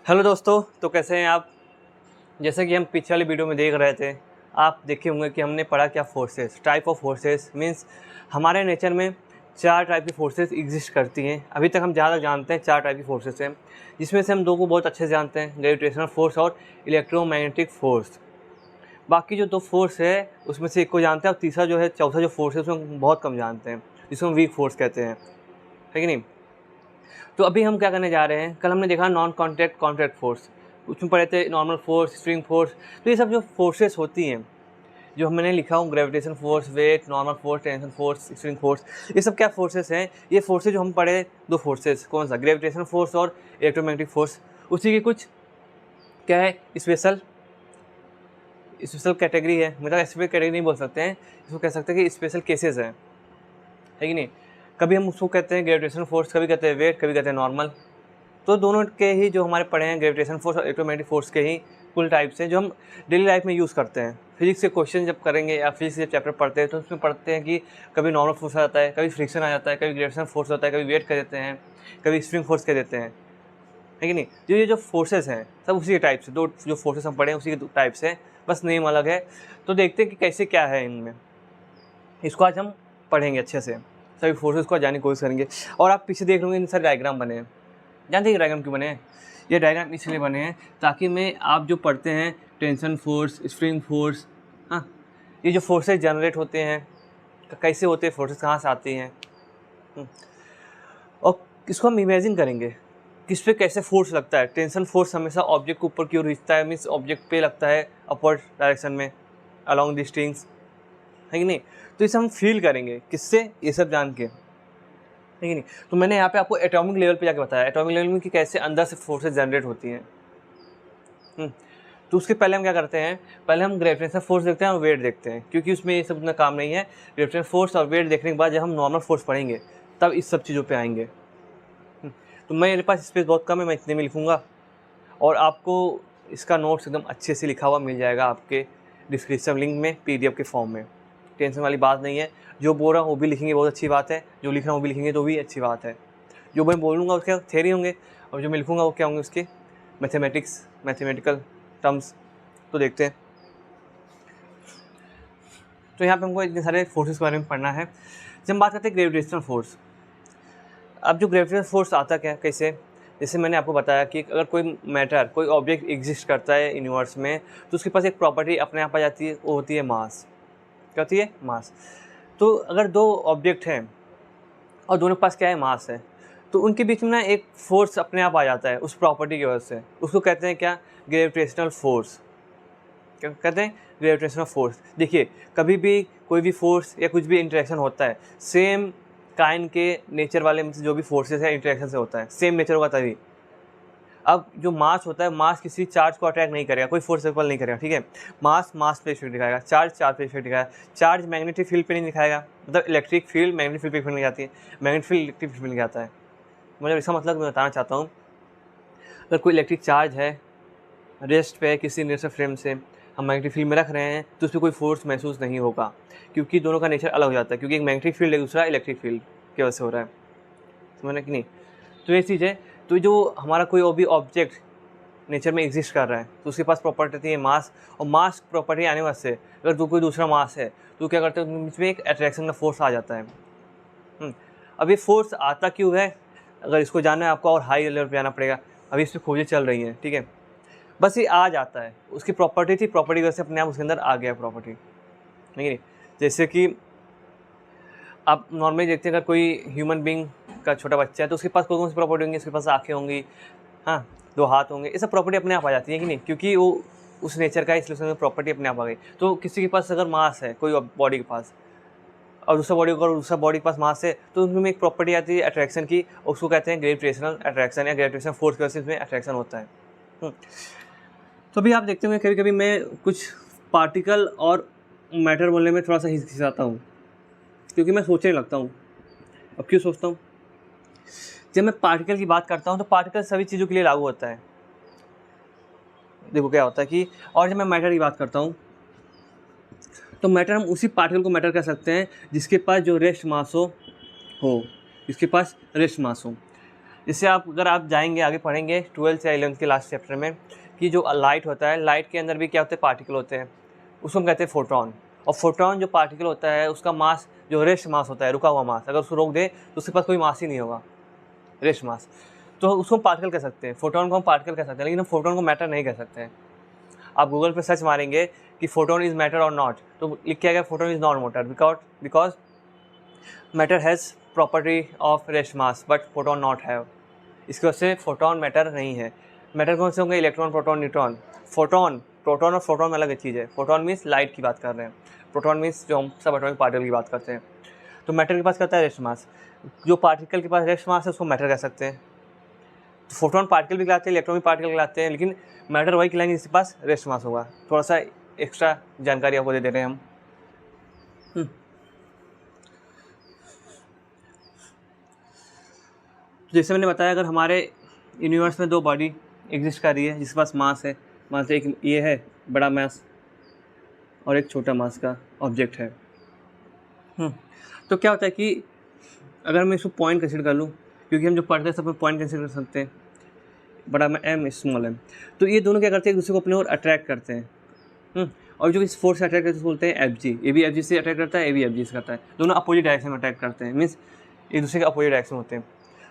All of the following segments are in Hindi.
हेलो दोस्तों, तो कैसे हैं आप। जैसे कि हम पिछले वाली वीडियो में देख रहे थे, आप देखे होंगे कि हमने पढ़ा क्या forces, type of forces means हमारे नेचर में 4 टाइप की फोर्सेस एग्जिस्ट करती हैं। अभी तक हम ज़्यादा जानते हैं 4 टाइप की फोर्सेस हैं, जिसमें से हम 2 को बहुत अच्छे से जानते हैं, ग्रेविटेशनल फोर्स और इलेक्ट्रोमैग्नेटिक फोर्स। बाकी जो 2 फोर्स है उसमें से एक को जानते हैं और तीसरा जो है, चौथा जो फोर्स है उसमें हम बहुत कम जानते हैं, जिसको हम वीक फोर्स कहते हैं, है कि नहीं। तो अभी हम क्या करने जा रहे हैं, कल हमने देखा नॉन कॉन्टैक्ट कॉन्टैक्ट फोर्स, उसमें पढ़े थे नॉर्मल फोर्स, स्प्रिंग फोर्स। तो ये सब जो फोर्सेस होती हैं, जो मैंने लिखा हूँ, gravitation force, weight, normal force, tension force, spring force, ये सब क्या फोर्सेस हैं। ये फोर्सेस जो हम पढ़े, 2 फोर्सेस, कौन सा, ग्रेविटेशन फोर्स और इलेक्ट्रोमैग्नेटिक फोर्स, उसी की कुछ क्या है, स्पेशल कैटेगरी है। मतलब स्पेशल कैटेगरी नहीं बोल सकते हैं, इसको कह सकते हैं कि स्पेशल केसेस हैं, है कि नहीं। कभी हम उसको कहते हैं ग्रेविटेशन फोर्स, कभी कहते हैं वेट, कभी कहते हैं नॉर्मल। तो दोनों के ही जो हमारे पढ़े हैं, ग्रेविटेशन फोर्स और इलेक्ट्रोमैग्नेटिक फोर्स के ही कुल टाइप्स हैं जो हम डेली लाइफ में यूज़ करते हैं। फिजिक्स के क्वेश्चन जब करेंगे या फिजिक्स के चैप्टर पढ़ते हैं तो उसमें पढ़ते हैं कि कभी नॉर्मल फोर्स आ जाता है, कभी फ्रिक्शन आ जाता है, कभी ग्रेविटेशन फोर्स होता है, कभी वेट कह देते हैं, कभी स्प्रिंग फोर्स कह देते हैं, है कि नहीं। तो ये जो फोर्सेस हैं सब उसी के टाइप्स हैं, 2 जो फोर्सेस हम पढ़े हैं उसी के टाइप्स हैं, बस नेम अलग है। तो देखते हैं कि कैसे क्या है इनमें, इसको आज हम पढ़ेंगे अच्छे से, सभी फोर्सेस को जानने की कोशिश करेंगे। और आप पीछे देख लोगे इन सारे डायग्राम बने हैं। जानते हैं डायग्राम क्यों बने हैं? ये डायग्राम इसलिए बने हैं ताकि मैं आप जो पढ़ते हैं टेंशन फोर्स, स्प्रिंग फोर्स, हाँ, ये जो फोर्सेस जनरेट होते हैं, कैसे होते हैं फोर्सेस, कहाँ से आती हैं, और इसको हम इमेजिन करेंगे किस पे कैसे फोर्स लगता है। टेंशन फोर्स हमेशा ऑब्जेक्ट के ऊपर की ओर खींचता है, मीन्स ऑब्जेक्ट पे लगता है अपवर्ड डायरेक्शन में अलॉन्ग द स्ट्रिंग्स, है कि नहीं। तो इसे हम फील करेंगे किससे, ये सब जान के, है कि नहीं। तो मैंने यहाँ पे आपको एटॉमिक लेवल पे जाके बताया, एटॉमिक लेवल में कि कैसे अंदर से फोर्सेस जनरेट होती हैं। तो उसके पहले हम क्या करते हैं, पहले हम ग्रेविटेशनल फोर्स देखते हैं और वेट देखते हैं, क्योंकि उसमें ये सब उतना काम नहीं है। ग्रेविटेशनल फोर्स और वेट देखने के बाद जब हम नॉर्मल फोर्स पढ़ेंगे तब इस सब चीज़ों पे आएंगे। तो मेरे पास स्पेस बहुत कम है, मैं इतने में लिखूँगा और आपको इसका नोट्स एकदम अच्छे से लिखा हुआ मिल जाएगा आपके डिस्क्रिप्शन लिंक में, PDF के फॉर्म में। टेंशन वाली बात नहीं है, जो बोल रहा हूँ वो भी लिखेंगे, बहुत अच्छी बात है, जो लिख रहा हूँ वो भी लिखेंगे तो भी अच्छी बात है। जो मैं बोलूँगा उसके थ्योरी होंगे और जो मैं लिखूँगा वो क्या होंगे, उसके मैथमेटिकल टर्म्स। तो देखते हैं। तो यहाँ पे हमको इतने सारे फोर्सेस के बारे में पढ़ना है। जब हम बात करते हैं ग्रेविटेशनल फोर्स, अब जो ग्रेविटेशनल फोर्स आता क्या, कैसे, जैसे मैंने आपको बताया कि अगर कोई मैटर, कोई ऑब्जेक्ट एग्जिस्ट करता है यूनिवर्स में तो उसके पास एक प्रॉपर्टी अपने आप आ जाती है, वो होती है मास। क्या होती है? मास। तो अगर 2 ऑब्जेक्ट हैं और दोनों के पास क्या है, मास है, तो उनके बीच में ना एक फोर्स अपने आप आ जाता है उस प्रॉपर्टी की वजह से, उसको कहते हैं क्या, ग्रेविटेशनल फोर्स। क्या कहते हैं? Gravitational force. देखिए, कभी भी कोई भी फोर्स या कुछ भी इंटरेक्शन होता है, सेम काइंड के नेचर वाले में से जो भी फोर्सेस है इंटरेक्शन से होता है, सेम नेचर होगा तभी। अब जो मास होता है, मास किसी चार्ज को अट्रैक्ट नहीं करेगा, कोई फोर्स रिपल नहीं करेगा, ठीक है। मास पे इफेक्ट दिखाएगा, चार्ज पे इफेक्ट दिखाएगा, चार्ज मैग्नेटिक फील्ड पे नहीं दिखाएगा, मतलब इलेक्ट्रिक फील्ड मैग्नेटिक फील्ड पे इफेक्ट नहीं जाती है, मैग्नेटिक फील्ड इलेक्ट्रिक फील्ड में जाता है। मतलब इसका मतलब मैं बताना चाहता हूँ, अगर कोई इलेक्ट्रिक चार्ज है, रेस्ट पे किसी नेचर फ्रेम से हम मैग्नेटिक फील्ड में रख रहे हैं तो उस पर कोई फोर्स महसूस नहीं होगा, क्योंकि दोनों का नेचर अलग हो जाता है, क्योंकि एक मैग्नेटिक फील्ड है, दूसरा इलेक्ट्रिक फील्ड की वजह से हो रहा है, समझना कि नहीं। तो ये चीज़ है। तो जो हमारा कोई भी ऑब्जेक्ट नेचर में एग्जिस्ट कर रहा है तो उसके पास प्रॉपर्टी है मास, और मास प्रॉपर्टी आने वाले से अगर कोई दूसरा मास है तो क्या करते हैं, बीच में एक अट्रैक्शन का फोर्स आ जाता है। अब ये फोर्स आता क्यों है, अगर इसको जानना है आपको और हाई लेवल पे जाना पड़ेगा, अभी इस पर खोजें चल रही हैं, ठीक है। बस ये आ जाता है, उसकी प्रॉपर्टी थी, प्रॉपर्टी की वजह से अपने आप उसके अंदर आ गया प्रॉपर्टी, नहीं। जैसे कि आप नॉर्मली देखते हैं, अगर कोई ह्यूमन बींग का छोटा बच्चा है तो उसके पास कौन सी प्रॉपर्टी होंगी, उसके पास आँखें होंगी, हाँ, 2 हाथ होंगे, ये सब प्रॉपर्टी अपने आप आ जाती है कि नहीं, क्योंकि वो उस नेचर का है, इसलिए उसमें प्रॉपर्टी अपने आप आ गई। तो किसी के पास अगर मास है कोई बॉडी के पास और दूसरा बॉडी के पास मास है तो उनमें एक प्रॉपर्टी आती है अट्रैक्शन की, उसको कहते हैं ग्रेविटेशनल अट्रैक्शन या ग्रेविटेशनल फोर्स की वजह से इसमें अट्रैक्शन होता है। तो अभी आप देखते होंगे कभी कभी मैं कुछ पार्टिकल और मैटर बोलने में थोड़ा सा हिचकिचाता हूँ, क्योंकि मैं सोचने लगता हूँ। अब क्यों सोचता हूँ, जब मैं पार्टिकल की बात करता हूँ तो पार्टिकल सभी चीज़ों के लिए लागू होता है। देखो क्या होता है कि, और जब मैं मैटर की बात करता हूँ तो मैटर, हम उसी पार्टिकल को मैटर कह सकते हैं जिसके पास जो रेस्ट मास हो, जिसके पास रेस्ट मास हो। इससे आप अगर आप जाएंगे आगे पढ़ेंगे 12th या 11th के लास्ट चैप्टर में कि जो लाइट होता है, लाइट के अंदर भी क्या होते हैं, पार्टिकल होते हैं, उसको हम कहते हैं फोटोन। और फोटोन जो पार्टिकल होता है उसका मास जो रेस्ट मास होता है, रुका हुआ मास, अगर उसको रोक दे तो उसके पास कोई मास ही नहीं होगा, रेस्ट मास, तो उसको पार्टिकल कह सकते हैं, फोटोन को हम पार्टिकल कह सकते हैं, लेकिन हम फोटोन को मैटर नहीं कह सकते हैं। आप गूगल पर सर्च मारेंगे कि फोटोन इज मैटर और नॉट, तो लिख के आएगा photon is not matter because matter has property of rest mass but photon not have. इसकी वजह से फोटोन मैटर नहीं है। मैटर कौन से होंगे, electron, proton, neutron. Photon, proton और फोटोन में अलग चीज़ है। फोटोन मीन्स लाइट की बात कर रहे हैं, प्रोटॉन मीन्स जो हम सब एटॉमिक पार्टिकल की बात करते हैं। तो मैटर के पास क्या होता है, रेस्ट मास। जो पार्टिकल के पास रेस्ट मास है उसको मैटर कह सकते हैं। तो फोटोन पार्टिकल भी कहलाते हैं, इलेक्ट्रॉन भी पार्टिकल कहलाते हैं, लेकिन मैटर वही कहलाएंगे जिसके पास रेस्ट मास होगा। थोड़ा सा एक्स्ट्रा जानकारी आपको दे रहे हैं हम। जैसे मैंने बताया, अगर हमारे यूनिवर्स में दो बॉडी एग्जिस्ट कर रही है जिसके पास मास है, मास एक ये है बड़ा मास और एक छोटा मास का ऑब्जेक्ट है। तो क्या होता है कि अगर मैं इसको पॉइंट कंसिडर कर लूँ, क्योंकि हम जो पढ़ते हैं सब में पॉइंट कंसिडर कर सकते हैं, बड़ा में एम स्मॉल एम, तो ये दोनों क्या करते हैं, एक दूसरे को अपने ओर अट्रैक्ट करते हैं। और जो इस फोर्स से अट्रैक्ट करते हैं बोलते हैं एफ जी। ये भी एफ जी से अट्रैक्ट करता है, ये भी एफ जी से करता है, दोनों अपोजिट डायरेक्शन में अट्रैक्ट करते हैं, मीन्स एक दूसरे के अपोजिट डायरेक्शन होते हैं।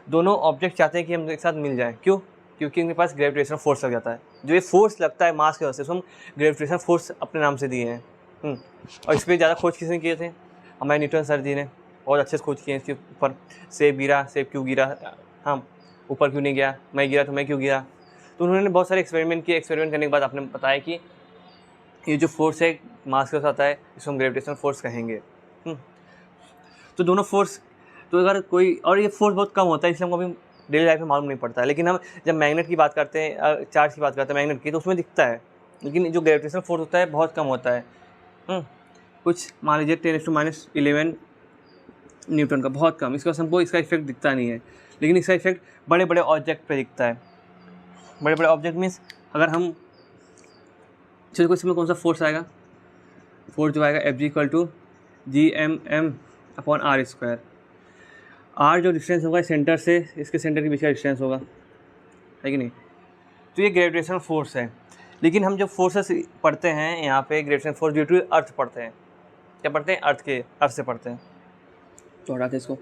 दोनों ऑब्जेक्ट चाहते हैं कि हम एक साथ मिल जाएं। क्यों? क्योंकि उनके पास ग्रेविटेशनल फोर्स लग जाता है। जो ये फोर्स लगता है मास की वजह से, उसको हम ग्रेविटेशनल फोर्स अपने नाम से दिए हैं। और इस पर ज़्यादा खोज किसने किए थे, हमारे न्यूटन सर जी ने बहुत अच्छे से खोज किए इसके ऊपर। सेब गिरा, सेब क्यों गिरा, हाँ ऊपर क्यों नहीं गया, मैं गिरा तो मैं क्यों गिरा। तो उन्होंने बहुत सारे एक्सपेरिमेंट किए। एक्सपेरिमेंट करने के बाद आपने बताया कि ये जो फोर्स है मास के साथ आता है, इसको हम ग्रेविटेशनल फोर्स कहेंगे। तो दोनों फोर्स, तो अगर कोई, और ये फोर्स बहुत कम होता है इसलिए हमको अभी डेली लाइफ में मालूम नहीं पड़ता है, लेकिन हम जब मैग्नेट की बात करते हैं, चार्ज की बात करते हैं मैग्नेट की, तो उसमें दिखता है, लेकिन जो ग्रेविटेशनल फोर्स होता है बहुत कम होता है। कुछ मान लीजिए 10⁻11 न्यूटन का, बहुत कम। इसका हमको इसका इफेक्ट दिखता नहीं है, लेकिन इसका इफेक्ट बड़े बड़े ऑब्जेक्ट पे दिखता है। बड़े बड़े ऑब्जेक्ट मीन्स अगर हम चलो को इसमें कौन सा फोर्स आएगा, फोर्स जो आएगा F G equal to Gmm/r²। R जो डिस्टेंस होगा सेंटर से इसके सेंटर के बीच का डिस्टेंस होगा, है कि नहीं। तो ये ग्रेविटेशनल फोर्स है। लेकिन हम जब फोर्सेस पढ़ते हैं यहाँ पे gravitational force due to earth पढ़ते हैं। क्या पढ़ते हैं, अर्थ से पढ़ते हैं। तो हटाते इसको।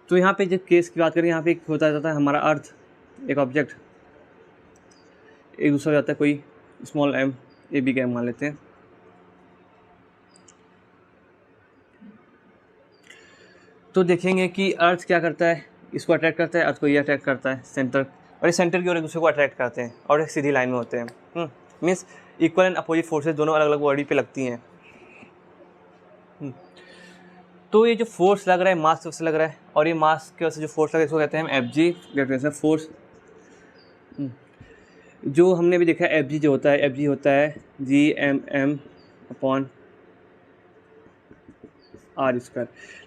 तो यहाँ पे जब केस की बात करें, यहाँ पे एक होता जाता है हमारा अर्थ, एक ऑब्जेक्ट, एक दूसरा हो जाता है कोई स्मॉल एम, ए बी का एम मान लेते हैं। तो देखेंगे कि अर्थ क्या करता है, इसको अट्रैक्ट करता है, अर्थ को ये अट्रैक्ट करता है सेंटर, और इस सेंटर की ओर एक दूसरे को अट्रैक्ट करते हैं और एक सीधी लाइन में होते हैं। Means equal and opposite forces दोनों अलग अलग बॉडी पे लगती हैं। तो ये जो फोर्स लग रहा है मास की वजह से लग रहा है, और ये मास की वजह से जो फोर्स लग रहा है इसको कहते हैं हम एफ जी, ग्रेविटेशनल फोर्स। जो हमने भी देखा एफ जी जो होता है, एफ जी होता है Gmm/r²।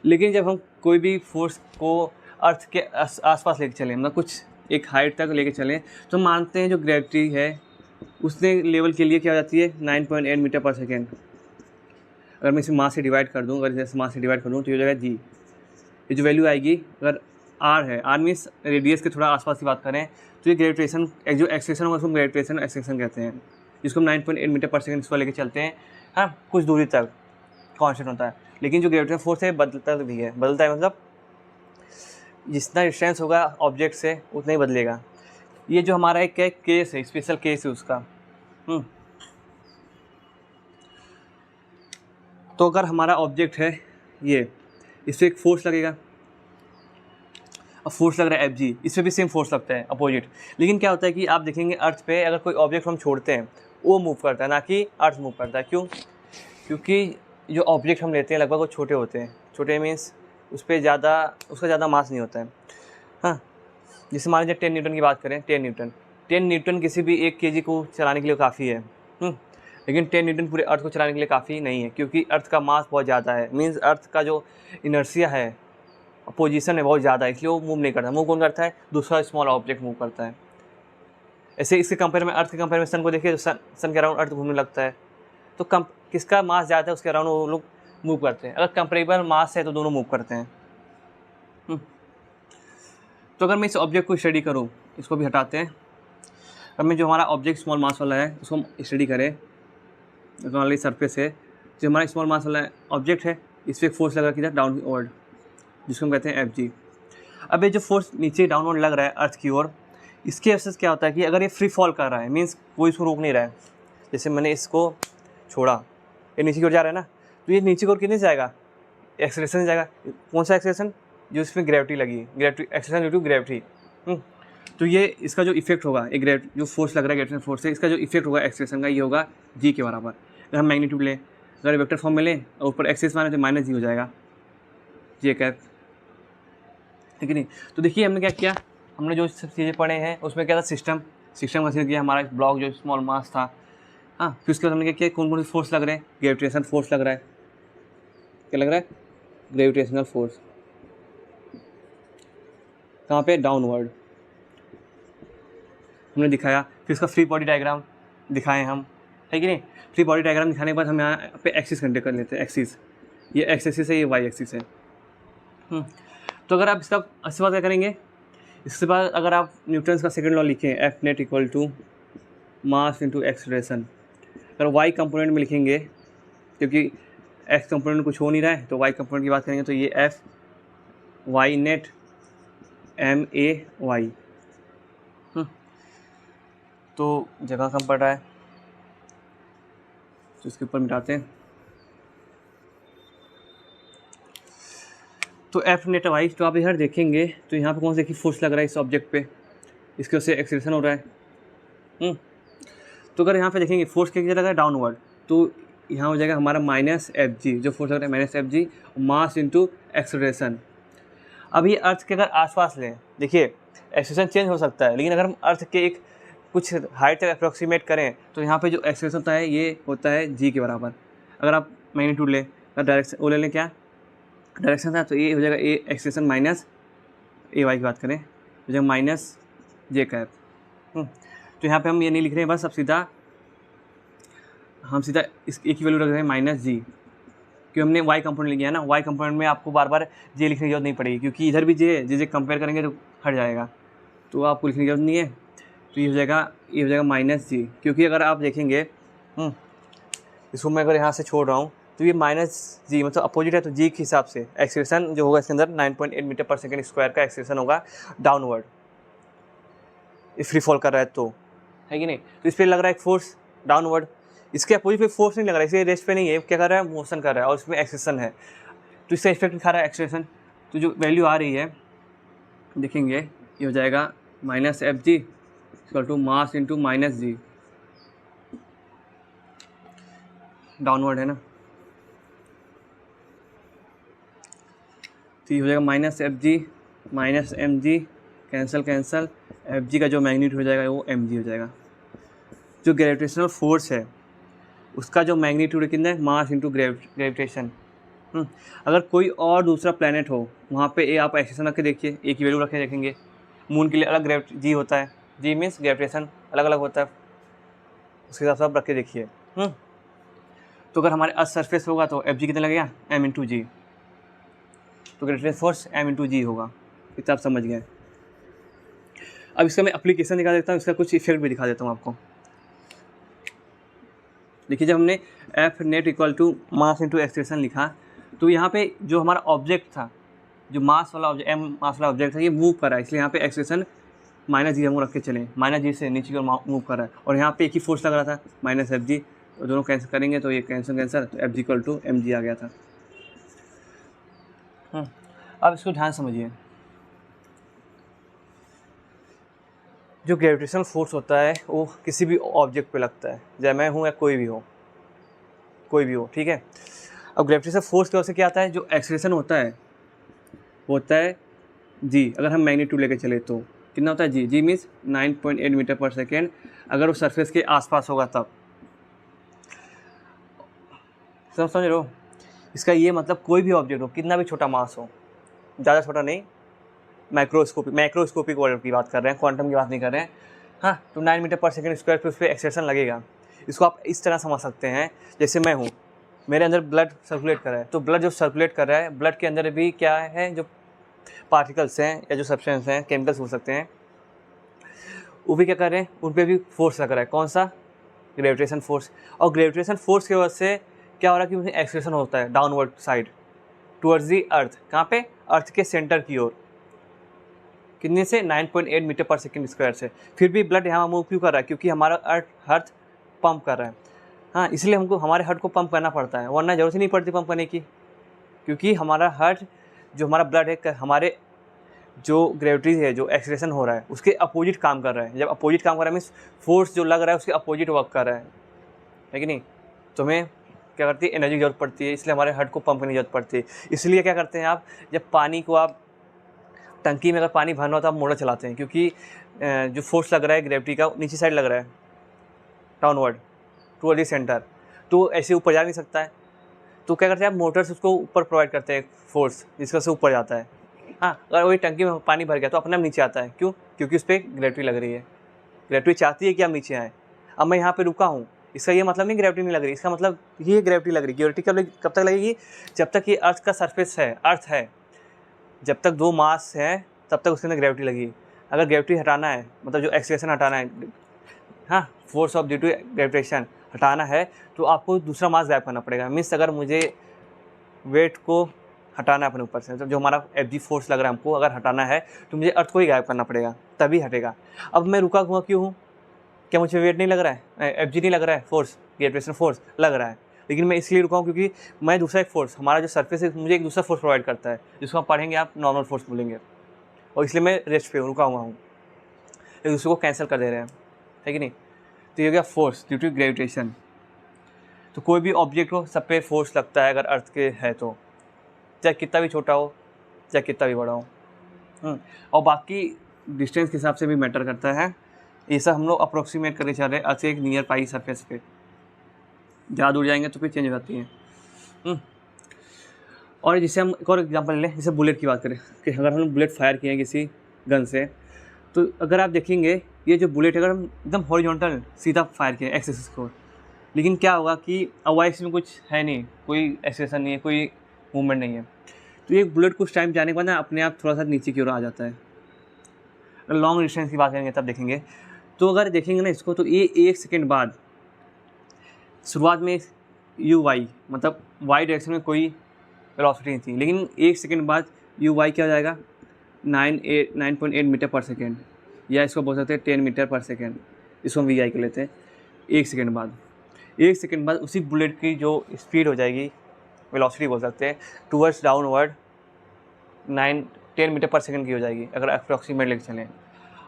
लेकिन जब हम कोई भी फोर्स को अर्थ के आसपास लेके चलें, मतलब कुछ एक हाइट तक लेके चलें, तो मानते हैं जो ग्रेविटी है उसने लेवल के लिए क्या हो जाती है 9.8 मीटर पर सेकेंड। अगर मैं इसे मास से डिवाइड कर दूँ, अगर इसे मास से डिवाइड कर दूँ तो ये हो जाएगा जी। ये जो वैल्यू आएगी, अगर आर है, आर मीन्स रेडियस के थोड़ा आसपास की बात करें, तो ये ग्रेविटेशन जो एक्सेलेरेशन होगा उसको ग्रेविटेशन एक्सेलेरेशन कहते हैं, जिसको हम 9.8 मीटर पर सेकेंड इसको लेके चलते हैं। हाँ, कुछ दूरी तक कांस्टेंट होता है, लेकिन जो ग्रेविटेशनल फोर्स है बदलता भी है। बदलता है मतलब जितना डिस्टेंस होगा ऑब्जेक्ट से उतना ही बदलेगा। ये जो हमारा एक केस है, स्पेशल केस है उसका। तो अगर हमारा ऑब्जेक्ट है ये, इस पर एक फोर्स लगेगा, अब फोर्स लग रहा है एफ जी, इस पर भी सेम फोर्स लगता है अपोजिट। लेकिन क्या होता है कि आप देखेंगे अर्थ पे अगर कोई ऑब्जेक्ट हम छोड़ते हैं वो मूव करता है, ना कि अर्थ मूव करता है। क्यों? क्योंकि जो ऑब्जेक्ट हम लेते हैं लगभग वो छोटे होते हैं। छोटे मीन्स उस पर उसका ज़्यादा मास नहीं होता है। हाँ, जैसे मान लीजिए 10 न्यूटन की बात करें, 10 न्यूटन किसी भी 1 kg को चलाने के लिए काफ़ी है। लेकिन 10 न्यूटन पूरे अर्थ को चलाने के लिए काफ़ी नहीं है, क्योंकि अर्थ का मास बहुत ज़्यादा है। मीन्स अर्थ का जो इनर्शिया है, पोजीशन है, बहुत ज़्यादा है, इसलिए वो मूव नहीं करता। मूव कौन करता है? दूसरा स्मॉल ऑब्जेक्ट मूव करता है। ऐसे इसके कंपेयर में, अर्थ के कंपेयर में सन को देखिए, तो सन के अराउंड अर्थ घूमने लगता है। तो किसका मास ज़्यादा है उसके अराउंड वो लोग मूव करते हैं। अगर कंपेरेबल मास है तो दोनों मूव करते हैं। तो अगर मैं इस ऑब्जेक्ट को स्टडी करूँ, इसको भी हटाते हैं, अब मैं जो हमारा ऑब्जेक्ट स्मॉल मास वाला है उसको हम स्टडी करें, वाली सरफेस है जो हमारा स्मॉल मास वाला ऑब्जेक्ट है, इस पर एक फोर्स लग रहा है किधर, डाउनवर्ड, जिसको हम कहते हैं Fg। अब ये जो फोर्स नीचे डाउनवर्ड लग रहा है अर्थ की ओर, इसके वजह से क्या होता है कि अगर ये फ्री फॉल कर रहा है, मीन्स कोई इसको रोक नहीं रहा है, जैसे मैंने इसको छोड़ा, ये नीचे की ओर जा रहा है ना, तो ये नीचे की ओर कितने जाएगा, एक्सेलरेशन जाएगा। कौन सा एक्सेलरेशन, जो इसमें ग्रेविटी लगी, gravity acceleration due to gravity. तो ये इसका जो इफेक्ट होगा, एक जो फोर्स लग रहा है ग्रेविटेशन फोर्स से, इसका जो इफेक्ट होगा एक्सेलरेशन का, ये होगा g के बराबर। अगर हम मैग्नीट्यूड लें, अगर वेक्टर फॉर्म में लें और ऊपर एक्सिस माने तो माइनस g हो जाएगा, j कैप, ठीक है नहीं। तो देखिए हमने क्या किया, हमने जो सब चीज़ें पढ़े हैं उसमें क्या था, सिस्टम कंसीडर किया, हमारा ब्लॉक जो स्मॉल मास था। हाँ, फिर उसके बाद हमने क्या किया, कौन कौन से फोर्स लग रहे हैं, ग्रेविटेशन फोर्स लग रहा है, क्या लग रहा है, ग्रेविटेशनल फोर्स, कहाँ पे, डाउनवर्ड, हमने दिखाया। फिर इसका फ्री बॉडी डायग्राम दिखाए हम, है कि नहीं। फ्री बॉडी डायग्राम दिखाने के बाद हम यहाँ पे एक्सिस कंटेक्ट कर लेते हैं, एक्सिस, ये एक्स एक्सिस है, ये वाई एक्सिस है। तो अगर आप इसका अच्छी बात क्या करेंगे, इसके बाद अगर आप न्यूटन्स का सेकंड लॉ लिखें, F net equal to mass into acceleration, अगर वाई कंपोनेंट में लिखेंगे, क्योंकि एक्स कंपोनेंट कुछ हो नहीं रहा है, तो वाई कंपोनेंट की बात करेंगे तो ये F Y net M A Y. तो जगह कम पड़ रहा है तो इसके ऊपर मिटाते हैं। तो एफ नेट वाई, तो आप इधर देखेंगे तो यहाँ पे कौन सा फोर्स लग रहा है इस ऑब्जेक्ट पे, इसके वजह से एक्सेलरेशन हो रहा है। तो अगर यहाँ पे देखेंगे फोर्स क्या लग रहा है, डाउनवर्ड, तो यहाँ हो जाएगा हमारा माइनस एफ जी, जो फोर्स लग रहा है माइनस एफ जी, मास इंटू एक्सेलरेशन। अब ये अर्थ के अगर आसपास लें, देखिए एक्सेलरेशन चेंज हो सकता है, लेकिन अगर हम अर्थ के एक कुछ हाइट तक अप्रोक्सीमेट करें तो यहाँ पे जो एक्सेलरेशन होता है ये होता है g के बराबर। अगर आप मैग्नीट्यूड लें, अगर डायरेक्शन वो ले लें, क्या डायरेक्शन था, तो ये हो जाएगा ए एक्सेलरेशन माइनस ए वाई की बात करें तो जब माइनस जे कैप। तो यहाँ पे हम ये नहीं लिख रहे हैं बस, अब सीधा हम सीधा इस ए की वैल्यू रख रहे हैं माइनस जी, क्योंकि हमने वाई कंपोनेंट लिया है ना, वाई कंपोनेंट में आपको बार बार जे लिखने की जरूरत नहीं पड़ेगी, क्योंकि इधर भी जे कंपेयर करेंगे तो हट जाएगा, तो आपको लिखने की जरूरत नहीं है। तो ये हो जाएगा माइनस जी, क्योंकि अगर आप देखेंगे इसको मैं अगर यहाँ से छोड़ रहा हूँ तो ये माइनस जी मतलब अपोजिट है, तो जी के हिसाब से एक्सेलरेशन जो होगा इसके अंदर 9.8 मीटर पर सेकेंड स्क्वायर का एक्सेलरेशन होगा डाउनवर्ड, फ्री फॉल कर रहा है तो, है कि नहीं। तो इस पर लग रहा है एक फोर्स डाउनवर्ड, इसके अपोजिट पे फोर्स नहीं लग रहा है, इसलिए रेस्ट पे नहीं है, क्या कर रहा है, मोशन कर रहा है और इसमें एक्सेलरेशन है, तो इसका इफेक्ट दिखा रहा है एक्सेलरेशन। तो जो वैल्यू आ रही है देखेंगे ये हो जाएगा minus F G equal to mass into minus G, downward है ना, तो ये हो जाएगा minus F G minus M G, cancel, F G का जो मैग्नीट्यूड हो जाएगा वो एम जी हो जाएगा। जो ग्रेविटेशनल फोर्स है उसका जो मैग्नीट्यूड कितना है, मास इंटू ग्रेविटेशन। अगर कोई और दूसरा प्लेनेट हो वहाँ पे ए आप एक्सेलरेशन रख के देखिए, ए की वैल्यू रख के देखेंगे, मून के लिए अलग जी होता है, जी मीन्स ग्रेविटेशन अलग अलग होता है, उसके हिसाब से आप रख के देखिए। तो अगर हमारे अर्थ सरफेस होगा तो एफ जी कितना लगेगा, एम इंटू जी, तो ग्रेविटेशनल फोर्स एम इंटू जी होगा, इतना आप समझ गए। अब इसका मैं एप्लीकेशन दिखा देता हूँ, इसका कुछ इफेक्ट भी दिखा देता हूँ आपको। देखिए जब हमने F net equal to mass into acceleration लिखा, तो यहाँ पे जो हमारा ऑब्जेक्ट था, जो मास वाला ऑब्जेक्ट, एम मास वाला ऑब्जेक्ट था, ये मूव कर रहा है, इसलिए यहाँ पे एक्सेलरेशन माइनस जी हम रख के चलें, माइनस जी से नीचे की ओर मूव कर रहा है, और यहाँ पे एक ही फोर्स लग रहा था माइनस एफ जी, तो दोनों कैंसिल करेंगे तो ये कैंसिल, तो F G equal to M G आ गया था। अब इसको ध्यान समझिए, जो ग्रेविटेशनल फोर्स होता है वो किसी भी ऑब्जेक्ट पे लगता है, चाहे मैं हूँ या कोई भी हो, ठीक है। अब ग्रेविटेशनल फोर्स की वजह से क्या आता है, जो एक्सेलरेशन होता है जी, अगर हम मैग्नीट्यूड लेके चले तो कितना होता है जी मीन्स 9.8 मीटर पर सेकेंड, अगर वो सरफेस के आसपास होगा तब, समझ रहे हो। इसका ये मतलब कोई भी ऑब्जेक्ट हो, कितना भी छोटा मास हो, ज़्यादा छोटा नहीं, मैक्रोस्कोपिक वर्ल्ड की बात कर रहे हैं, क्वांटम की बात नहीं कर रहे हैं। हाँ, तो 9 मीटर पर सेकेंड स्क्वायर पे उस पर एक्सेलरेशन लगेगा। इसको आप इस तरह समझ सकते हैं, जैसे मैं हूँ, मेरे अंदर ब्लड सर्कुलेट कर रहा है, तो ब्लड जो सर्कुलेट कर रहा है, ब्लड के अंदर भी क्या है, जो पार्टिकल्स हैं या जो सब्सटेंस हैं, केमिकल्स हो सकते हैं, वो भी क्या कर रहे हैं, उन पर भी फोर्स लग रहा है। कौन सा? Gravitation force. और ग्रेविटेशन फोर्स की वजह से क्या हो रहा है कि उन्हें एक्सेलेरेशन होता है डाउनवर्ड साइड टुवर्ड्स दी अर्थ। कहाँ पे? अर्थ के सेंटर की ओर। कितने से? 9.8 मीटर पर सेकेंड स्क्वायर से। फिर भी ब्लड यहाँ मूव क्यों कर रहा है? क्योंकि हमारा अर्थ पंप कर रहा है। हाँ, इसलिए हमको हमारे हार्ट को पंप करना पड़ता है, वरना ज़रूरत ही नहीं पड़ती पंप करने की। क्योंकि हमारा हार्ट, जो हमारा ब्लड है, हमारे जो ग्रेविटी है, जो एक्सेलरेशन हो रहा है, उसके अपोजिट काम कर रहा है। जब अपोजिट काम कर रहा है मीन्स फोर्स जो लग रहा है उसके अपोजिट वर्क कर रहा है कि नहीं? तो हमें क्या करती है? एनर्जी की जरूरत पड़ती है, इसलिए हमारे हार्ट को पंप करने की जरूरत पड़ती है। इसलिए क्या करते हैं आप, जब पानी को आप टंकी में अगर पानी भरना हो तो आप मोटर चलाते हैं, क्योंकि जो फोर्स लग रहा है ग्रेविटी का नीचे साइड लग रहा है, डाउनवर्ड टुवर्ड द सेंटर, तो ऐसे ऊपर जा नहीं सकता है। तो क्या करते हैं आप, मोटर्स उसको ऊपर प्रोवाइड करते हैं फोर्स, जिसका से ऊपर जाता है। हाँ, अगर वही टंकी में पानी भर गया तो अपने आप नीचे आता है। क्यों? क्योंकि उस पर ग्रेविटी लग रही है। ग्रेविटी चाहती है कि आप नीचे आएँ। अब मैं यहाँ पे रुका हूँ, इसका ये मतलब नहीं ग्रेविटी नहीं लग रही, इसका मतलब ये ग्रेविटी लग रही। ग्रेविटी कब तक लगेगी? जब तक ये अर्थ का सरफेस है, अर्थ है, जब तक दो मास है तब तक उसके अंदर ग्रेविटी लगेगी। अगर ग्रेविटी हटाना है, मतलब जो एक्सेलरेशन हटाना है, हाँ, force of due to gravitation हटाना है, तो आपको दूसरा मास गायब करना पड़ेगा। मीन्स अगर मुझे वेट को हटाना है अपने ऊपर से, मतलब जो हमारा एफ फोर्स लग रहा है हमको अगर हटाना है, तो मुझे अर्थ को ही गायब करना पड़ेगा, तभी हटेगा। अब मैं रुका हुआ क्यों हूँ? क्या मुझे वेट नहीं लग रहा है, एफ नहीं लग रहा है, फोर्स, ग्रेविटेशन फोर्स लग रहा है, लेकिन मैं इसलिए रुका हूँ क्योंकि मैं दूसरा एक फोर्स, हमारा जो सरफेस है मुझे एक दूसरा फोर्स प्रोवाइड करता है, जिसको आप पढ़ेंगे आप नॉर्मल फोर्स बोलेंगे, और इसलिए मैं रेस्ट पे रुका हुआ हूँ, एक दूसरे को कैंसिल कर दे रहे हैं, है कि नहीं? तो ये हो गया फोर्स ड्यू टू ग्रेविटेशन। तो कोई भी ऑब्जेक्ट हो, सब पे फोर्स लगता है अगर अर्थ के है तो, चाहे कितना भी छोटा हो चाहे कितना भी बड़ा हो। और बाकी डिस्टेंस के हिसाब से भी मैटर करता है। ये सब हम लोग अप्रोक्सीमेट करके चल रहे हैं अर्थ से एक नियर पाई सरफेस पे। ज़्यादा दूर जाएंगे तो फिर चेंज हो जाती है। और जैसे हम एक और एग्जांपल लें, जैसे बुलेट की बात करें कि अगर हम बुलेट फायर किए हैं किसी गन से, तो अगर आप देखेंगे ये जो बुलेट अगर हम एकदम हॉरिजॉन्टल सीधा फायर किए एक्सेस को, लेकिन क्या होगा कि अवाइस में कुछ है नहीं, कोई एक्सेलेरेशन नहीं है, कोई मूवमेंट नहीं है, तो ये बुलेट कुछ टाइम जाने के बाद ना अपने आप थोड़ा सा नीचे की ओर आ जाता है। लॉन्ग डिस्टेंस की बात करेंगे तब देखेंगे, तो अगर देखेंगे ना इसको, तो ये 1 सेकेंड बाद शुरुआत में यू वाई, मतलब वाई डायरेक्शन में कोई वेलोसिटी नहीं थी, लेकिन 1 सेकेंड बाद यू वाई क्या हो जाएगा? 9.8 मीटर पर सेकेंड, या इसको बोल सकते हैं 10 मीटर पर सेकेंड, इसको हम वी आई कर लेते हैं। 1 सेकेंड बाद, 1 सेकेंड बाद उसी बुलेट की जो स्पीड हो जाएगी, वेलोसिटी बोल सकते हैं, टूवर्ड्स डाउनवर्ड 9-10 मीटर पर सेकेंड की हो जाएगी अगर अप्रॉक्सीमेट लेके चलें।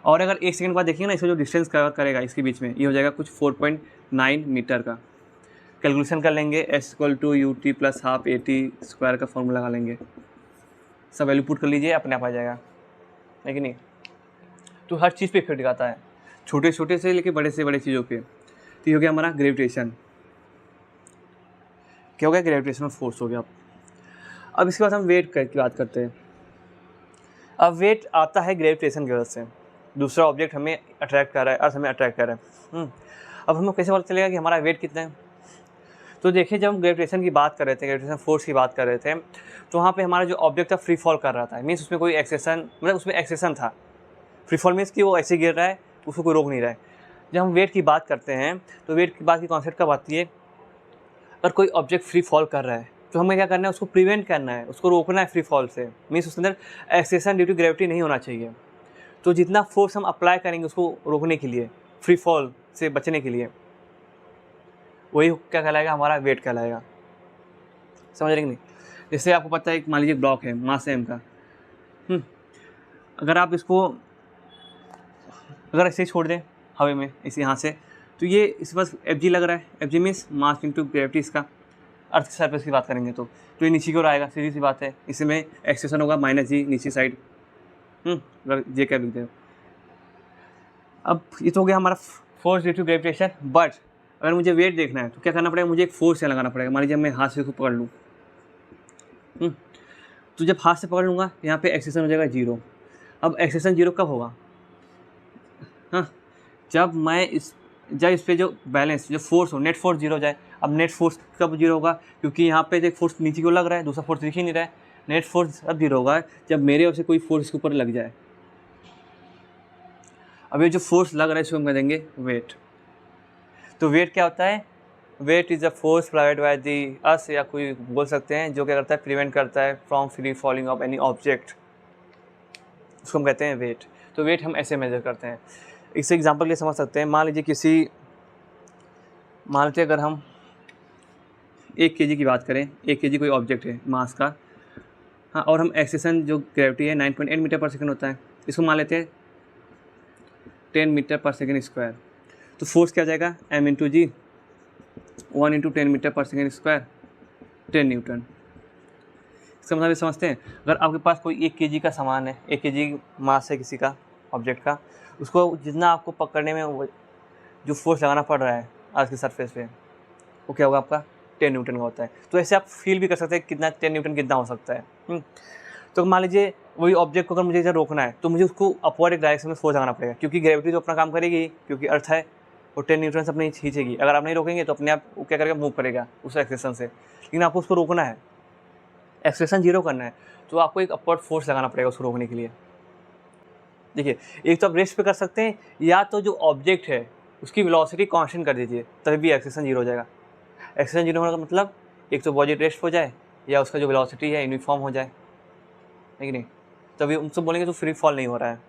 और अगर 1 सेकेंड बाद देखिए ना, इसका जो डिस्टेंस कवर करेगा इसके बीच में, ये हो जाएगा कुछ 4.9 मीटर का। कैलकुलेशन कर लेंगे, S = UT + ½ AT² का फॉर्मूला लगा लेंगे, सब वैल्यू पुट कर लीजिए, अपने आप आ जाएगा, है कि नहीं? तो हर चीज़ पे इफेक्ट दिखाता है, छोटे छोटे से लेके बड़े से बड़े चीज़ों पे। तो ये हो गया हमारा ग्रेविटेशन। क्या हो गया? ग्रेविटेशनल फोर्स हो गया। अब इसके बाद हम वेट की बात करते हैं। अब वेट आता है ग्रेविटेशन की वजह से, दूसरा ऑब्जेक्ट हमें अट्रैक्ट कर रहा है, अर्थ हमें अट्रैक्ट कर रहा है। अब हमें कैसे पता चलेगा कि हमारा वेट कितना है? तो देखिए, जब हम ग्रेविटेशन की बात कर रहे थे, ग्रेविटेशन फोर्स की बात कर रहे थे, तो वहाँ पे हमारा जो ऑब्जेक्ट था फ्री फॉल कर रहा था, मीन्स उसमें कोई एक्सेशन, मतलब उसमें एक्सेशन था। फ्री फॉल मीन्स कि वो ऐसे गिर रहा है, उसको कोई रोक नहीं रहा है। जब हम वेट की बात करते हैं तो वेट की बात की कॉन्सेप्ट कब आती है? अगर कोई ऑब्जेक्ट फ्री फॉल कर रहा है तो हमें क्या करना है? उसको प्रिवेंट करना है, उसको रोकना है फ्री फॉल से, मीन्स उसके अंदर एक्सेशन ड्यू टू ग्रेविटी नहीं होना चाहिए। तो जितना फोर्स हम अप्लाई करेंगे उसको रोकने के लिए, फ्री फॉल से बचने के लिए, वही क्या कहलाएगा? हमारा वेट कहलाएगा। समझ रहे कि नहीं? जैसे आपको पता है, मान लीजिए ब्लॉक है मास m का, अगर आप इसको अगर ऐसे ही छोड़ दें हवा में, इसे यहाँ से, तो ये इस पास Fg लग रहा है, Fg means mass into gravity, इसका अर्थ की सरफेस की बात करेंगे तो ये नीचे की ओर आएगा, सीधी सी बात है। इसमें एक्सेशन होगा -g नीचे साइड, अगर जे क्या लिखते हैं। अब ये तो हो गया हमारा force due to gravitation. But अगर मुझे वेट देखना है तो क्या करना पड़ेगा? मुझे एक फोर्स यहाँ लगाना पड़ेगा। मान लीजिए मैं हाथ से इसको पकड़ लूँ, तो जब हाथ से पकड़ लूँगा यहाँ पे एक्सेशन हो जाएगा 0। अब एक्सेशन 0 कब होगा? जब इस पे जो बैलेंस, जो फोर्स हो, नेट फोर्स 0 हो जाए। अब नेट फोर्स कब 0 होगा? क्योंकि यहाँ पे एक फोर्स नीचे को लग रहा है, दूसरा फोर्स दिख ही नहीं रहा है। नेट फोर्स अब जीरो होगा जब मेरे ओर से कोई फोर्स इसके ऊपर लग जाए। अब ये जो फोर्स लग रहा है इसको हम कह देंगे वेट। तो वेट क्या होता है? Weight is a force provide by the us, या कोई बोल सकते हैं जो क्या करता है, प्रिवेंट करता है from free falling of any object, उसको हम कहते हैं वेट। तो वेट हम ऐसे मेजर करते हैं। इस एग्जांपल के लिए समझ सकते हैं, मान लीजिए अगर हम 1 kg की बात करें, 1 kg कोई ऑब्जेक्ट है मास का, हाँ, और हम एक्सेलेरेशन जो ग्रेविटी है 9.8 मीटर पर सेकंड होता है, इसको मान लेते हैं 10 मीटर पर सेकंड स्क्वायर। तो फोर्स क्या हो जाएगा, m इंटू जी 1 इंटू 10 मीटर पर सेकंड स्क्वायर 10 न्यूटन। इसका मतलब ये समझते हैं, अगर आपके पास कोई 1 kg का सामान है, 1 kg मास है किसी का ऑब्जेक्ट का, उसको जितना आपको पकड़ने में वो जो फोर्स लगाना पड़ रहा है आज की सरफेस पे, वो क्या होगा आपका 10 न्यूटन का होता है। तो ऐसे आप फील भी कर सकते हैं कितना 10 न्यूटन कितना हो सकता है। तो मान लीजिए वही ऑब्जेक्ट को अगर मुझे इधर रोकना है तो मुझे उसको अपवर्ड एक डायरेक्शन में फोर्स लगाना पड़ेगा, क्योंकि ग्रेविटी तो अपना काम करेगी, क्योंकि अर्थ है वो 10 न्यूटन से अपनी खींचेगी। अगर आप नहीं रोकेंगे तो अपने आप वो क्या करेगा, मूव करेगा उस एक्सेलेरेशन से। लेकिन आपको उसको रोकना है, एक्सेलेरेशन जीरो करना है, तो आपको एक अपवर्ड फोर्स लगाना पड़ेगा उसको रोकने के लिए। देखिए, एक तो आप रेस्ट पे कर सकते हैं, या तो जो ऑब्जेक्ट है उसकी वेलोसिटी कांस्टेंट कर दीजिए, तभी भी एक्सेलेरेशन जीरो हो जाएगा। एक्सेलेरेशन जीरो होने का मतलब एक तो बॉडी रेस्ट हो जाए, या उसका जो वेलोसिटी है यूनिफॉर्म हो जाए, है कि नहीं? तभी उनसे बोलेंगे तो फ्री फॉल नहीं हो रहा है।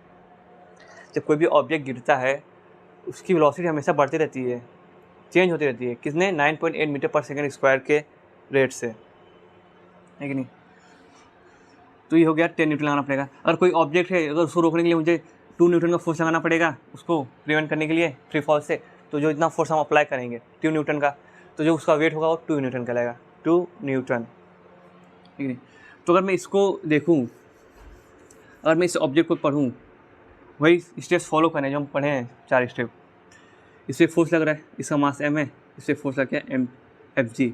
जब कोई भी ऑब्जेक्ट गिरता है उसकी वेलोसिटी हमेशा बढ़ती रहती है, चेंज होती रहती है, किसने 9.8 मीटर पर सेकंड स्क्वायर के रेट से, है कि नहीं? तो ये हो गया 10 न्यूटन लगाना पड़ेगा। अगर कोई ऑब्जेक्ट है, अगर उसको रोकने के लिए मुझे 2 न्यूटन का फोर्स लगाना पड़ेगा उसको प्रिवेंट करने के लिए फ्री फॉल से, तो जो इतना फोर्स हम अप्लाई करेंगे 2 न्यूटन का, तो जो उसका वेट होगा वो 2 न्यूटन का लगेगा, 2 न्यूटन, ठीक है। तो अगर मैं इसको देखूँ, अगर मैं इस ऑब्जेक्ट को पढ़ूँ, वही स्टेप्स फॉलो करें जो हम पढ़े हैं 4 स्टेप। इससे फोर्स लग रहा है, इसका मास m है, इससे फोर्स लग गया mFg।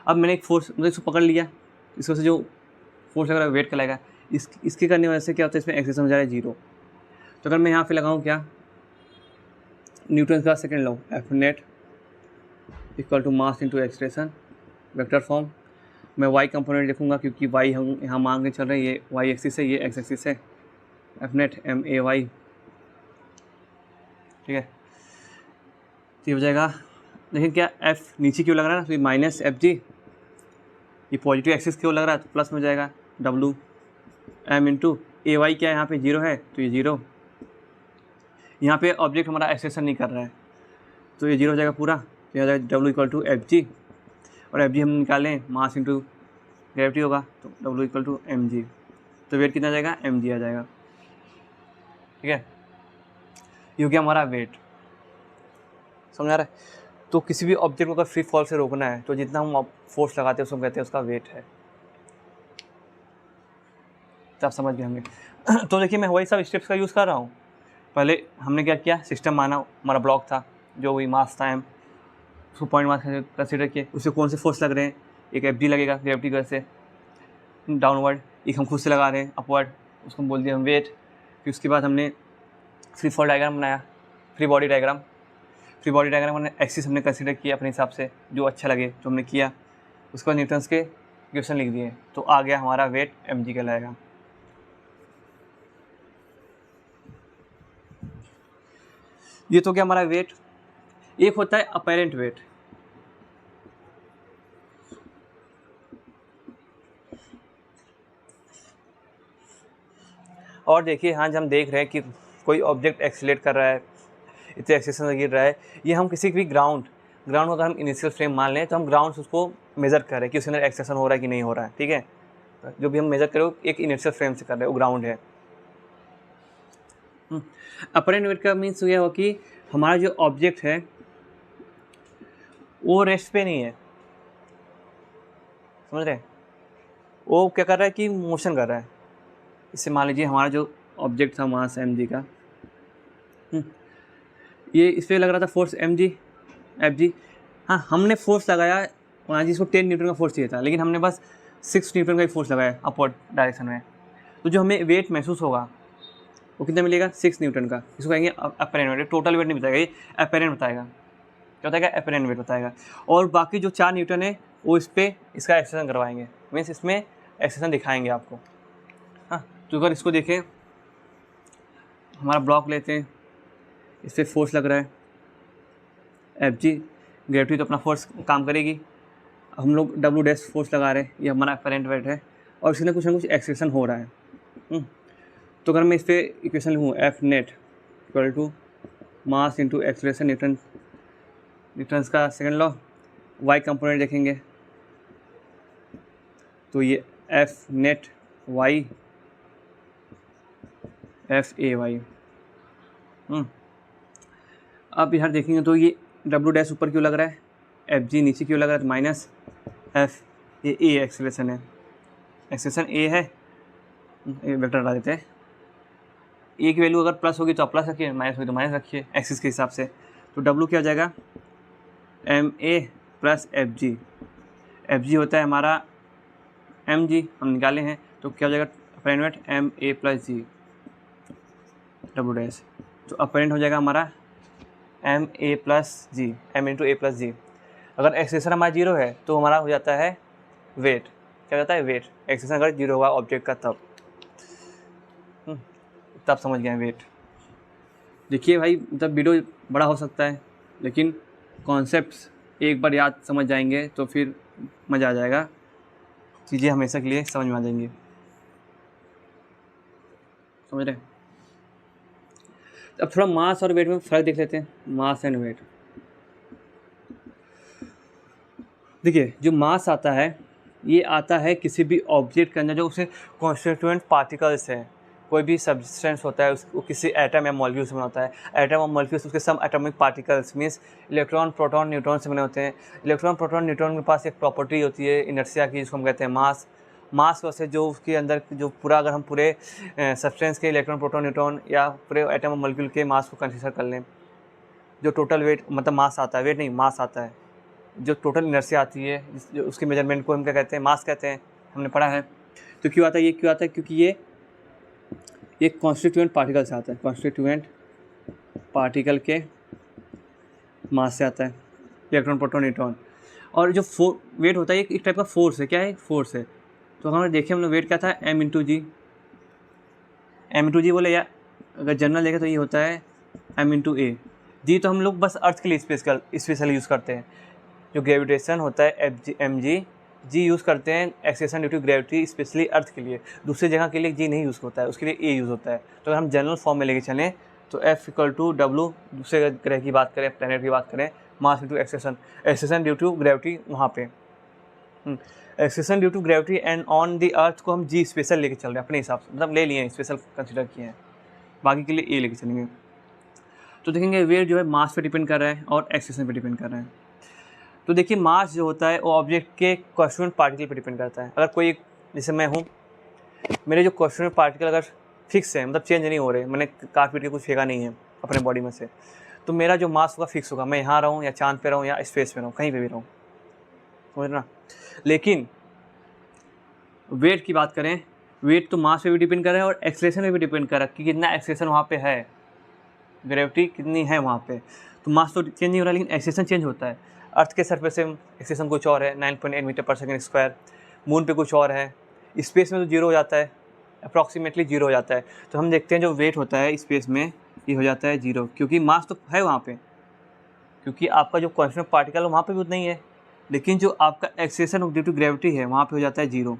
अब मैंने एक फोर्स मतलब इसको पकड़ लिया, इस वजह से जो फोर्स लग रहा है वेट का लगेगा, इसके करने वजह से क्या होता है, इसमें एक्सेलेरेशन हो जा रहा है जीरो। तो अगर मैं यहाँ पे लगाऊँ क्या, न्यूटन का second law, F net equal to mass into acceleration vector form. मैं वाई कंपोनेंट लिखूँगा क्योंकि वाई हम यहाँ मान के चल रहे हैं, ये वाई एक्सिस है, ये एक्स एक्सिस है, एफ नेट MAY, ठीक है। ये हो जाएगा, लेकिन क्या एफ नीचे क्यों लग रहा है ना, तो माइनस FG, ये पॉजिटिव एक्सिस क्यों लग रहा है तो प्लस में जाएगा WM इंटू AY, क्या यहाँ पे जीरो है तो ये जीरो, यहाँ पे ऑब्जेक्ट हमारा एक्सेलेरेशन नहीं कर रहा है तो ये जीरो हो जाएगा पूरा। तो यहाँ जाएगा W इक्वल टू FG, और FG हम निकालें मास इंटू ग्रेविटी होगा, तो W इक्वल टू mg, तो वेट कितना जाएगा mg आ जाएगा, ठीक है। ये हो गया हमारा वेट, समझ आ रहा है? तो किसी भी ऑब्जेक्ट को अगर फ्री फॉल से रोकना है तो जितना हम फोर्स लगाते हैं उसको कहते हैं उसका वेट है। तो आप समझ गए होंगे। तो देखिए, मैं वही सब स्टेप्स का यूज़ कर रहा हूँ। पहले हमने क्या किया, सिस्टम माना, हमारा ब्लॉक था, जो वही मास था, उसको पॉइंट मास कंसिडर किए, उससे कौन से फोर्स लग रहे हैं, एक FG लगेगा ग्रेविटी की वजह से डाउनवर्ड, एक हम खुद से लगा रहे हैं अपवर्ड, उसको बोल दिया हम वेट। फिर उसके बाद हमने फ्री फॉल डायग्राम बनाया, फ्री बॉडी डायग्राम हमने एक्सिस हमने कंसिडर किया अपने हिसाब से, जो अच्छा लगे जो हमने किया। उसके बाद न्यूटन्स के इक्वेशन लिख दिए, तो आ गया हमारा वेट mg कहलाएगा। ये तो क्या हमारा वेट। एक होता है अपेरेंट वेट, और देखिए हाँ, जब हम देख रहे हैं कि कोई ऑब्जेक्ट एक्सीलरेट कर रहा है, इतने एक्सेलेरेशन से गिर रहा है, ये हम किसी भी ग्राउंड को अगर हम इनिशियल फ्रेम मान लें तो हम ग्राउंड से उसको मेज़र कर रहे हैं कि उसके अंदर एक्सेलेरेशन हो रहा है कि नहीं हो रहा है, ठीक है। जो भी हम मेज़र कर रहे हो एक इनिशियल फ्रेम से कर रहे हैं, वो ग्राउंड है। अपेरेंट वेट का मीन्स ये हो कि हमारा जो ऑब्जेक्ट है वो रेस्ट पे नहीं है, समझ रहे हैं, वो क्या कर रहा है कि मोशन कर रहा है। इससे मान लीजिए हमारा जो ऑब्जेक्ट था मास mg का, ये इस पर लग रहा था फोर्स FG, हाँ, हमने फोर्स लगाया वहाँ जिसको 10 न्यूटन का फोर्स चाहिए था, लेकिन हमने बस 6 न्यूटन का ही फोर्स लगाया अपवर्ड डायरेक्शन में। तो जो हमें वेट महसूस होगा वो कितना मिलेगा, 6 न्यूटन का। इसको कहेंगे अपेरेंट वेट। टोटल वेट नहीं बताएगा, ये अपेरेंट बताएगा। क्या बताएगा, अपेरेंट वेट बताएगा। और बाकी जो 4 न्यूटन है वो इस पर इसका एक्सटेंशन करवाएंगे, मीन्स इसमें एक्सेशन दिखाएंगे आपको। हाँ, तो अगर इसको देखें, हमारा ब्लॉक लेते हैं, इस पर फोर्स लग रहा है Fg, ग्रेविटी तो अपना फोर्स काम करेगी। हम लोग W' फोर्स लगा रहे हैं, ये हमारा अपरेंट वेट है और इसमें कुछ ना कुछ एक्सेशन हो रहा है। तो अगर मैं इस पर इक्वेशन लिखूँ F net equal to mass into acceleration, Newton's का सेकंड लॉ, y कंपोनेंट देखेंगे तो ये F नेट y FAY। अब यहाँ देखेंगे तो ये W' ऊपर क्यों लग रहा है, Fg नीचे क्यों लग रहा है, तो माइनस F, ये A एक्सेलरेशन है, एक्सेलरेशन A है, ये वेक्टर लगा देते हैं। A की वैल्यू अगर प्लस होगी तो आप प्लस रखिए, माइनस होगी तो माइनस रखिए एक्सिस के हिसाब से। तो W क्या हो जाएगा, MA प्लस FG होता है हमारा mg, हम निकाले हैं, तो क्या हो जाएगा apparent wait MA plus G W', तो अपरेंट हो जाएगा हमारा MA plus G, M into A plus G। अगर एक्सेशन हमारा 0 है तो हमारा हो जाता है वेट, क्या हो जाता है वेट, एक्सेशन अगर 0 होगा ऑब्जेक्ट का तब समझ गए वेट। देखिए भाई, मतलब वीडियो बड़ा हो सकता है लेकिन कॉन्सेप्ट्स एक बार याद समझ जाएंगे तो फिर मज़ा आ जाएगा, चीज़ें हमेशा के लिए समझ में आ जाएंगी, समझ रहे। अब थोड़ा मास और वेट में फ़र्क देख लेते हैं, मास एंड वेट। देखिए, जो मास आता है ये आता है किसी भी ऑब्जेक्ट के अंदर जो उसे कॉन्स्टिट्यूएंट पार्टिकल्स है, कोई भी सब्सटेंस होता है उसको किसी एटम या मॉलिक्यूल से बना होता है। एटम और मॉलिक्यूल्स उसके sub atomic particles means electron, proton, neutron से बने होते हैं। इलेक्ट्रॉन, प्रोटॉन, न्यूट्रॉन के पास एक प्रॉपर्टी होती है इनर्शिया की, जिसको हम कहते हैं मास। मास वैसे जो उसके अंदर जो पूरा, अगर हम पूरे सब्सटेंस के इलेक्ट्रॉन, प्रोटॉन, न्यूट्रॉन या पूरे एटम और मॉलिक्यूल के मास को कंसीडर कर लें, जो टोटल वेट मतलब मास आता है, वेट नहीं मास आता है, जो टोटल इनर्शिया आती है, जो उसके मेजरमेंट को हम क्या कहते हैं, मास कहते हैं, हमने पढ़ा है। तो क्यों आता है, ये क्यों आता है, क्योंकि ये कॉन्स्टिट्यूएंट पार्टिकल से आता है, कॉन्स्टिट्यूएंट पार्टिकल के मास से आता है, इलेक्ट्रॉन, प्रोटॉन, न्यूट्रॉन। और जो वेट होता है एक टाइप का फोर्स है, क्या है, फोर्स है। तो हमें देखें, हम लोग वेट क्या था, M इंटू जी बोले, या अगर जनरल देखें तो ये होता है M इंटू A। जी तो हम लोग बस अर्थ के लिए स्पेशल यूज़ करते हैं। जो ग्रेविटेशन होता है mg, जी यूज़ करते हैं acceleration due to gravity specially earth के लिए, दूसरी जगह के लिए जी नहीं यूज़ होता है, उसके लिए ए यूज़ होता है। तो अगर हम जनरल फॉर्म में लेके चलें तो F इक्वल टू W, दूसरे ग्रह की बात करें, प्लैनेट की बात करें, mass into acceleration due to gravity वहाँ पे, acceleration due to gravity and on the earth को हम जी स्पेशल लेके चल रहे हैं अपने हिसाब से, मतलब ले लिए हैं, स्पेशल कंसिडर किए हैं, बाकी के लिए ए लेके चलेंगे। तो देखेंगे वेट जो है मास पे डिपेंड कर रहा है और एक्सेशन पे डिपेंड कर रहा है। तो देखिए, मास जो होता है वो ऑब्जेक्ट के कॉन्स्टिट्यूएंट पार्टिकल पे डिपेंड करता है। अगर कोई, जैसे मैं हूँ, मेरे जो कॉन्स्टिट्यूएंट पार्टिकल अगर फिक्स है, मतलब चेंज नहीं हो रहे, मैंने काट पीट के कुछ फेंका नहीं है अपने बॉडी में से, तो मेरा जो मास होगा फिक्स होगा, मैं यहाँ रहूँ या चांद पे रहूँ या स्पेस पे रहूँ, कहीं पे भी रहूँ, समझ ना। लेकिन वेट की बात करें, वेट तो मास पे भी डिपेंड कर रहा है और एक्सेलरेशन पे भी डिपेंड कर रहा है कि कितना एक्सेलरेशन वहाँ पे है, ग्रेविटी कितनी है वहाँ पे। तो मास तो चेंज नहीं हो रहा है लेकिन एक्सेलरेशन चेंज होता है। अर्थ के सरफेस से एक्सेलरेशन कुछ और है, 9.8 मीटर पर सेकंड स्क्वायर, मून पे कुछ और है, स्पेस में तो जीरो हो जाता है, अप्रॉक्सीमेटली जीरो हो जाता है। तो हम देखते हैं जो वेट होता है स्पेस में ये हो जाता है जीरो, क्योंकि मास तो है वहाँ पे, क्योंकि आपका जो कॉन्स्टेंट पार्टिकल है वहाँ पे भी उतना ही है, लेकिन जो आपका एक्सेलरेशन ड्यू टू ग्रेविटी है वहाँ पे हो जाता है जीरो।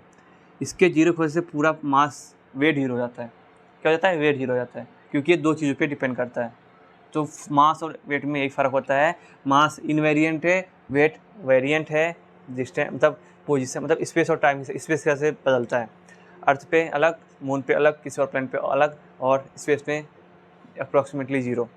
इसके जीरो की वजह से पूरा मास वेट जीरो हो जाता है। क्या हो जाता है, वेट जीरो हो जाता है, क्योंकि ये दो चीज़ों पे डिपेंड करता है। तो मास और वेट में एक फ़र्क होता है, मास इनवेरिएंट है, वेट वेरिएंट है, डिस्टेंस मतलब पोजीशन, मतलब स्पेस और टाइम, स्पेस कैसे बदलता है, अर्थ पे अलग, मून पे अलग, किसी और प्लैनेट पे अलग, और स्पेस में अप्रॉक्सीमेटली जीरो।